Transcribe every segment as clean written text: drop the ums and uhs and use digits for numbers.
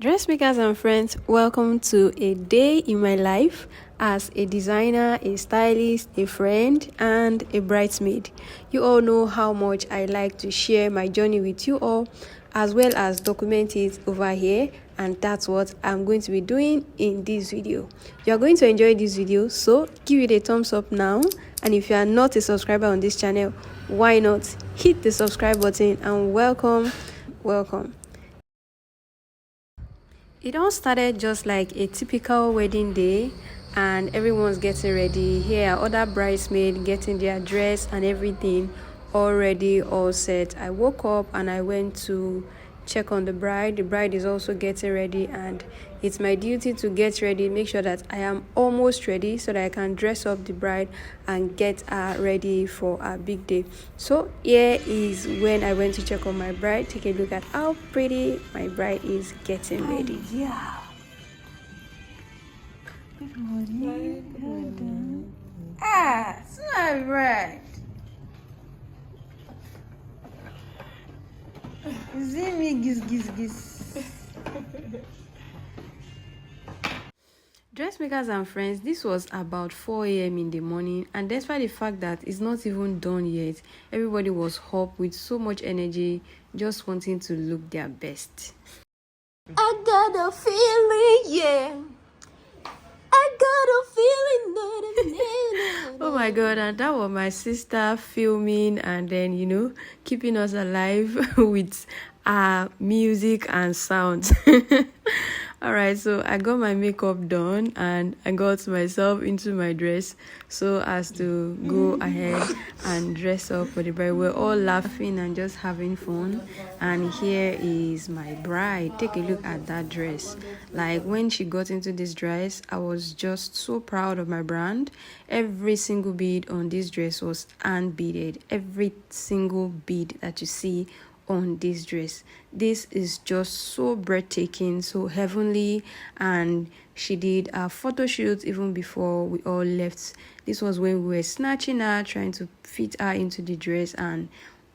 Dressmakers and friends, welcome to a day in my life as a designer, a stylist, a friend, and a bridesmaid. You all know how much I like to share my journey with you all, as well as document it over here, and that's what I'm going to be doing in this video. You are going to enjoy this video, so give it a thumbs up now, and if you are not a subscriber on this channel, why not hit the subscribe button and welcome. It all started just like a typical wedding day, and everyone's getting ready. Here are other bridesmaids getting their dress and everything all ready, all set. I woke up and I went to check on the bride. The bride is also getting ready, and it's my duty to get ready, make sure that I am almost ready so that I can dress up the bride and get her ready for a big day. So here is when I went to check on my bride. Take a look at how pretty my bride is getting ready. Yeah. Good morning. Good morning. Ah, it's my bride. Is it me? Giz. Dressmakers and friends, this was about 4 a.m. in the morning, and despite the fact that it's not even done yet, everybody was up with so much energy, just wanting to look their best. I got a feeling, yeah. I got a feeling. Oh my god, and that was my sister filming and then keeping us alive with music and sounds. All right, so I got my makeup done and I got myself into my dress so as to go ahead and dress up for the bride. We're all laughing and just having fun, and here is my bride. Take a look at that dress. Like, when she got into this dress, I was just so proud of my brand. Every single bead on this dress was hand beaded. Every single bead that you see on this dress, this is just so breathtaking, so heavenly. And she did a photo shoot even before we all left. This was when we were snatching her, trying to fit her into the dress, and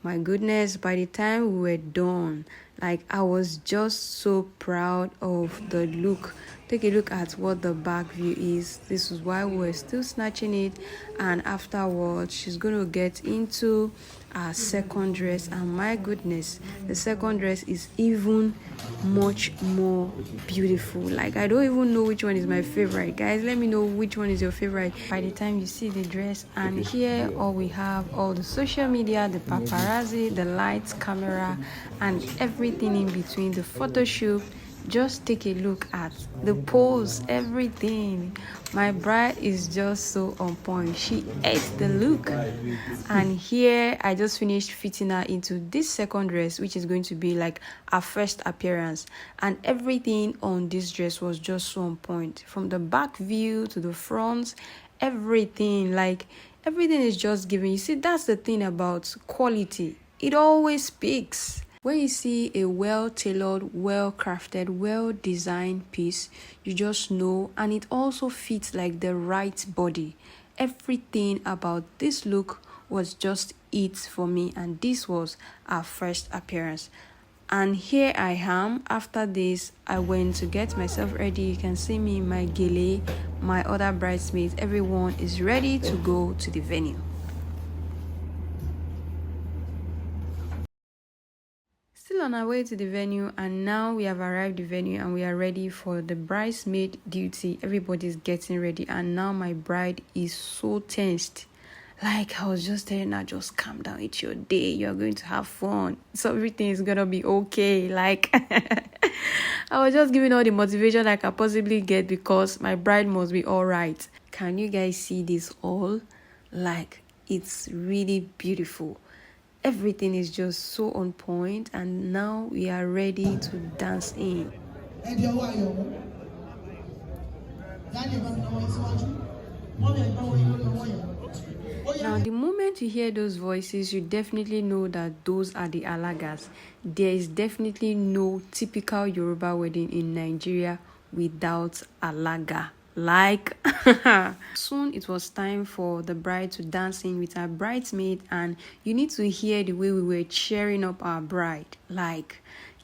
my goodness, by the time we were done, like, I was just so proud of the look. Take a look at what the back view is. This is why we're still snatching it, and afterwards she's going to get into our second dress, and my goodness, the second dress is even much more beautiful. Like, I don't even know which one is my favorite. Guys, let me know which one is your favorite by the time you see the dress. And here all we have, all the social media, the paparazzi, the lights, camera, and everything in between, the photo shoot. Just take a look at the pose, everything. My bride is just so on point. She ate the look. And here I just finished fitting her into this second dress, which is going to be like her first appearance, and everything on this dress was just so on point, from the back view to the front. Everything is just giving. You see, that's the thing about quality, it always speaks. When you see a well-tailored, well-crafted, well-designed piece, you just know, and it also fits like the right body. Everything about this look was just it for me, and this was our first appearance. And here I am. After this, I went to get myself ready. You can see me in my gele, my other bridesmaids. Everyone is ready to go to the venue. Still on our way to the venue, and now we have arrived at the venue and we are ready for the bridesmaid duty. Everybody's getting ready, and now my bride is so tensed. Like, I was just telling her, just calm down, it's your day, you're going to have fun, so everything is gonna be okay. Like, I was just giving all the motivation I can possibly get, because my bride must be all right. Can you guys see this all? Like, it's really beautiful. Everything is just so on point, and now we are ready to dance in. Now, the moment you hear those voices, you definitely know that those are the alagas. There is definitely no typical Yoruba wedding in Nigeria without alaga. Like, soon it was time for the bride to dance in with her bridesmaid, and you need to hear the way we were cheering up our bride. Like,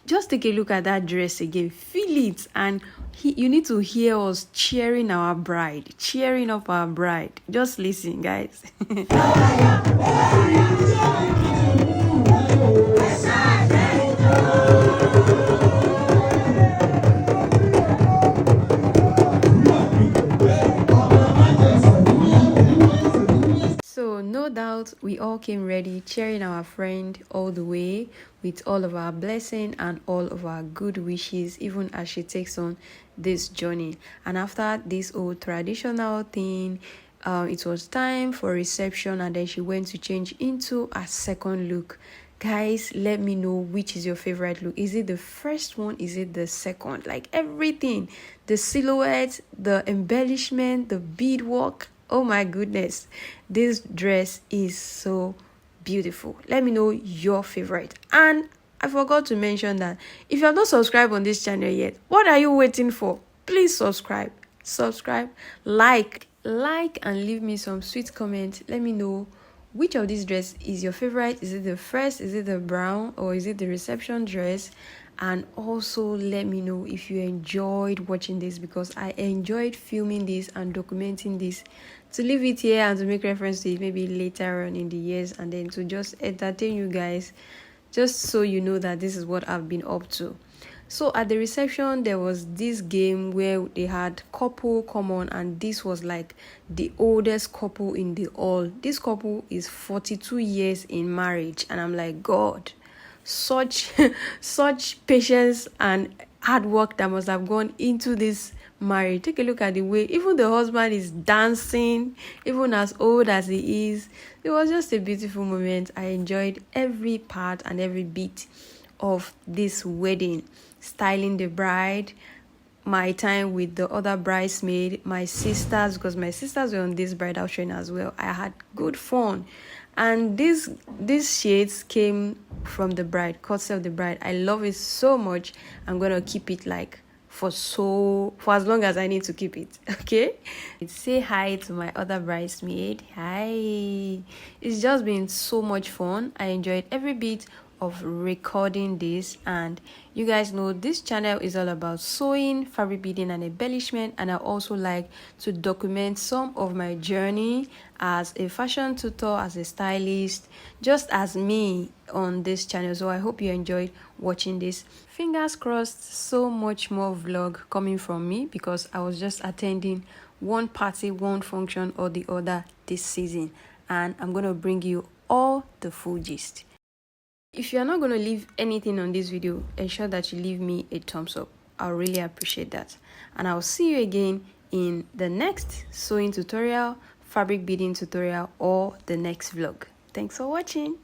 just take a look at that dress again, feel it, and you need to hear us cheering our bride, cheering up our bride. Just listen, guys. So no doubt we all came ready, cheering our friend all the way with all of our blessing and all of our good wishes, even as she takes on this journey. And after this old traditional thing, it was time for reception, and then she went to change into a second look. Guys, let me know which is your favorite look. Is it the first one? Is it the second? Like everything, the silhouette, the embellishment, the beadwork. Oh my goodness, this dress is so beautiful. Let me know your favorite. And I forgot to mention that if you have not subscribed on this channel yet, what are you waiting for? Please subscribe, like, and leave me some sweet comments. Let me know which of these dress is your favorite. Is it the first, is it the brown, or is it the reception dress? And also let me know if you enjoyed watching this, because I enjoyed filming this and documenting this to leave it here and to make reference to it maybe later on in the years, and then to just entertain you guys, just so you know that this is what I've been up to. So at the reception, there was this game where they had couple come on, and this was like the oldest couple in the hall. This couple is 42 years in marriage, and I'm like, God, such patience and hard work that must have gone into this marriage. Take a look at the way even the husband is dancing, even as old as he is. It was just a beautiful moment. I enjoyed every part and every bit of this wedding, styling the bride, my time with the other bridesmaid, my sisters, because my sisters were on this bridal train as well. I had good fun. And these shades came from the bride, courtesy of the bride. I love it so much. I'm gonna keep it like for as long as I need to keep it. Okay, say hi to my other bridesmaid. Hi. It's just been so much fun. I enjoyed every bit of recording this, and you guys know this channel is all about sewing, fabric beading, and embellishment. And I also like to document some of my journey as a fashion tutor, as a stylist, just as me on this channel. So I hope you enjoyed watching this. Fingers crossed, so much more vlog coming from me, because I was just attending one party, one function or the other this season, and I'm gonna bring you all the full gist. If you're not going to leave anything on this video, ensure that you leave me a thumbs up. I'll really appreciate that. And I'll see you again in the next sewing tutorial, fabric beading tutorial, or the next vlog. Thanks for watching.